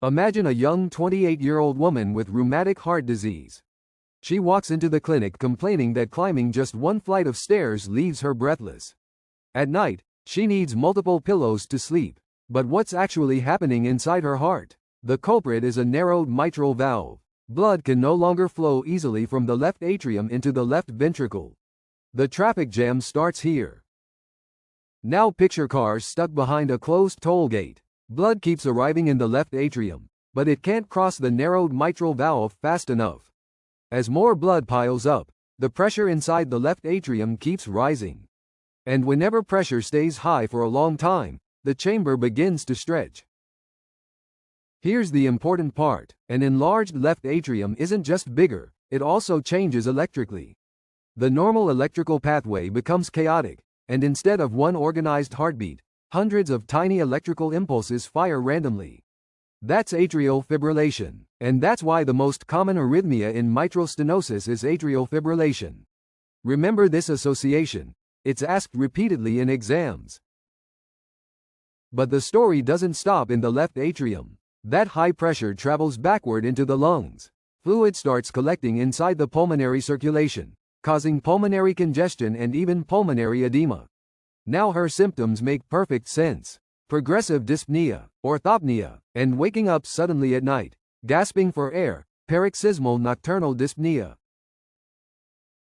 Imagine a young 28-year-old woman with rheumatic heart disease. She walks into the clinic complaining that climbing just one flight of stairs leaves her breathless. At night, she needs multiple pillows to sleep. But what's actually happening inside her heart? The culprit is a narrowed mitral valve. Blood can no longer flow easily from the left atrium into the left ventricle. The traffic jam starts here. Now picture cars stuck behind a closed toll gate. Blood keeps arriving in the left atrium, but it can't cross the narrowed mitral valve fast enough. As more blood piles up, the pressure inside the left atrium keeps rising. And whenever pressure stays high for a long time, the chamber begins to stretch. Here's the important part. An enlarged left atrium isn't just bigger, it also changes electrically. The normal electrical pathway becomes chaotic, and instead of one organized heartbeat, hundreds of tiny electrical impulses fire randomly. That's atrial fibrillation, and that's why the most common arrhythmia in mitral stenosis is atrial fibrillation. Remember this association. It's asked repeatedly in exams. But the story doesn't stop in the left atrium. That high pressure travels backward into the lungs. Fluid starts collecting inside the pulmonary circulation, causing pulmonary congestion and even pulmonary edema. Now her symptoms make perfect sense. Progressive dyspnea, orthopnoea, and waking up suddenly at night, gasping for air, paroxysmal nocturnal dyspnea.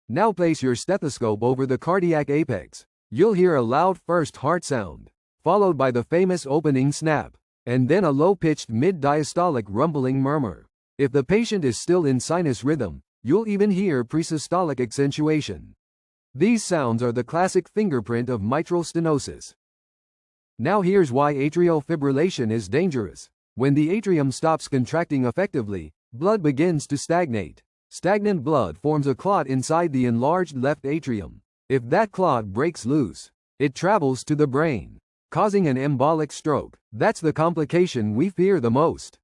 Now place your stethoscope over the cardiac apex. You'll hear a loud first heart sound, followed by the famous opening snap, and then a low-pitched mid-diastolic rumbling murmur. If the patient is still in sinus rhythm, you'll even hear presystolic accentuation. These sounds are the classic fingerprint of mitral stenosis. Now here's why atrial fibrillation is dangerous. When the atrium stops contracting effectively, blood begins to stagnate. Stagnant blood forms a clot inside the enlarged left atrium. If that clot breaks loose, it travels to the brain, causing an embolic stroke. That's the complication we fear the most.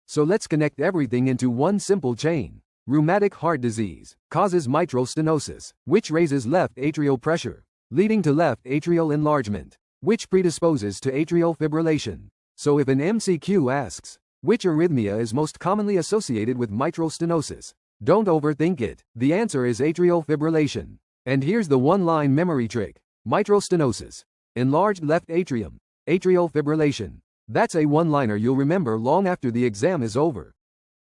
So let's connect everything into one simple chain. Rheumatic heart disease causes mitral stenosis, which raises left atrial pressure, leading to left atrial enlargement, which predisposes to atrial fibrillation. So if an MCQ asks, which arrhythmia is most commonly associated with mitral stenosis, don't overthink it. The answer is atrial fibrillation. And here's the one-line memory trick. Mitral stenosis, enlarged left atrium, atrial fibrillation. That's a one-liner you'll remember long after the exam is over.